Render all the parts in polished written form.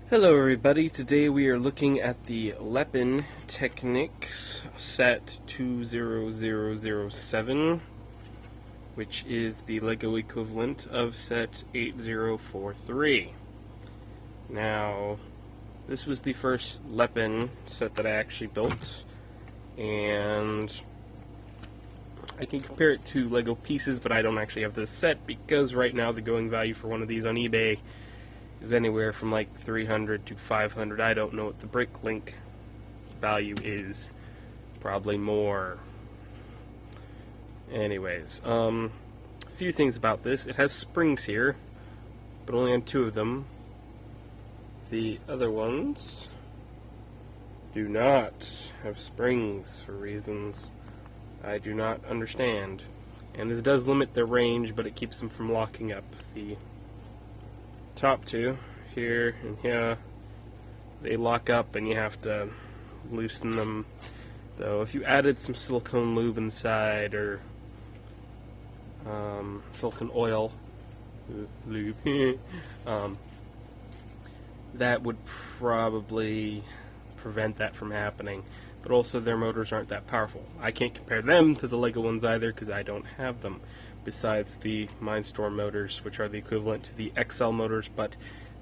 Hello everybody, today we are looking at the Lepin Techniques set 20007, which is the LEGO equivalent of set 8043. Now, this was the first Lepin set that I actually built, and I can compare it to LEGO pieces, but I don't actually have this set because right now the going value for one of these on eBay is anywhere from like 300 to 500. I don't know what the brick link value is. Probably more. Anyways, a few things about this. It has springs here, but only on 2 of them. The other ones do not have springs for reasons I do not understand. And this does limit their range, but it keeps them from locking up. The top 2 here and here, they lock up and you have to loosen them, though if you added some silicone lube inside or silicone oil lube that would probably prevent that from happening, but also their motors aren't that powerful. I can't compare them to the LEGO ones either because I don't have them, besides the Mindstorm motors, which are the equivalent to the XL motors, but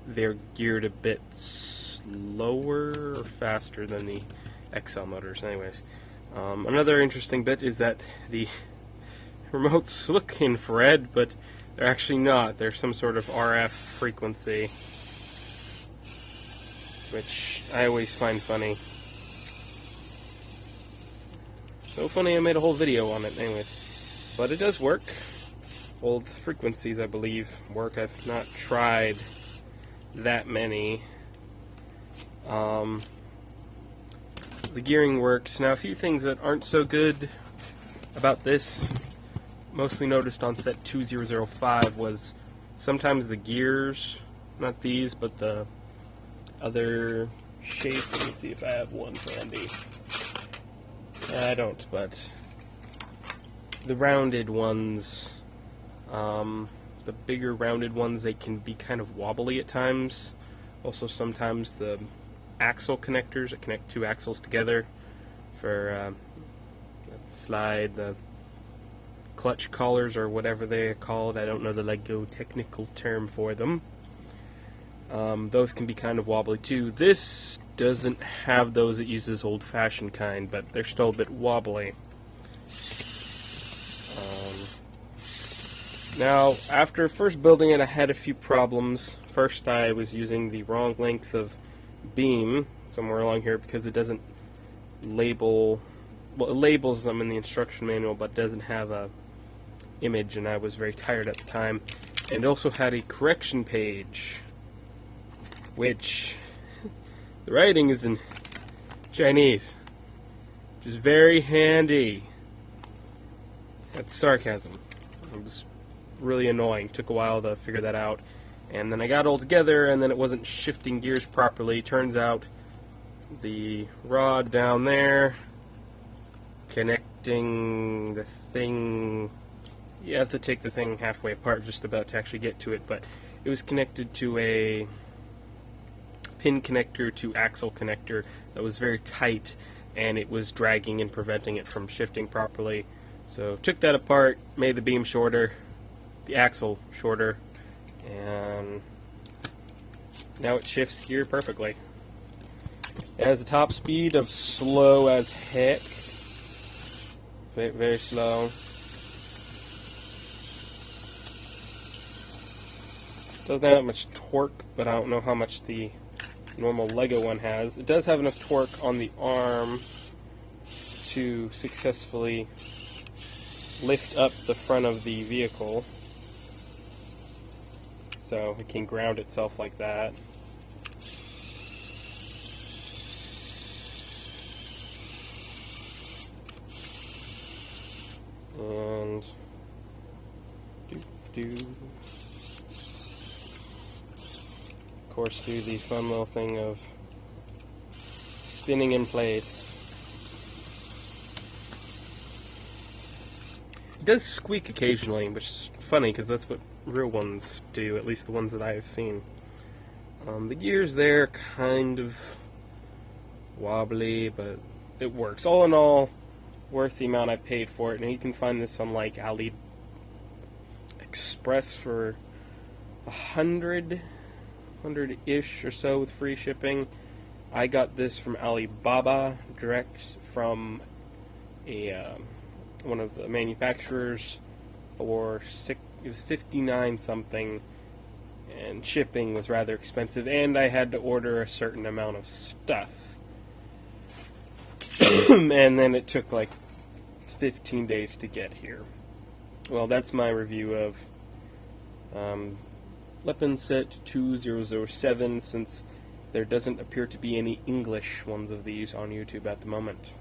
they're geared a bit slower or faster than the XL motors. Anyways, another interesting bit is that the remotes look infrared, but they're actually not. They're some sort of RF frequency, which I always find funny. So funny I made a whole video on it. Anyways, but it does work. Old frequencies, I believe, work. I've not tried that many. The gearing works. Now, a few things that aren't so good about this, mostly noticed on set 2005, was sometimes the gears, not these, but the other shape. Let me see if I have one handy. I don't, but the rounded ones, the bigger rounded ones, they can be kind of wobbly at times. Also, sometimes the axle connectors that connect 2 axles together for that slide, the clutch collars or whatever they're called. I don't know the LEGO technical term for them. Those can be kind of wobbly too. This doesn't have those. It uses old-fashioned kind, but they're still a bit wobbly. Now, after first building it, I had a few problems. First, I was using the wrong length of beam somewhere along here because it doesn't label, well, it labels them in the instruction manual, but doesn't have a image, and I was very tired at the time. And also had a correction page, which the writing is in Chinese, which is very handy. That's sarcasm. It was really annoying. Took a while to figure that out, and then I got it all together, and then it wasn't shifting gears properly. Turns out the rod down there connecting the thing, you have to take the thing halfway apart just about to actually get to it, but it was connected to a pin connector to axle connector that was very tight, and it was dragging and preventing it from shifting properly. So took that apart, made the beam shorter, the axle shorter, and now it shifts gear perfectly. It has a top speed of slow as heck. Very, very slow. Doesn't have much torque, but I don't know how much the normal LEGO one has. It does have enough torque on the arm to successfully lift up the front of the vehicle, so it can ground itself like that. And of course, do the fun little thing of spinning in place. It does squeak occasionally, which is funny because that's what real ones do, at least the ones that I have seen. The gears there kind of wobbly, but it works. All in all, worth the amount I paid for it. And you can find this on like AliExpress for $100-ish or so with free shipping. I got this from Alibaba direct from one of the manufacturers for it was 59 something, and shipping was rather expensive, and I had to order a certain amount of stuff. And then it took like 15 days to get here. Well, that's my review of Lepin set 2007, since there doesn't appear to be any English ones of these on YouTube at the moment.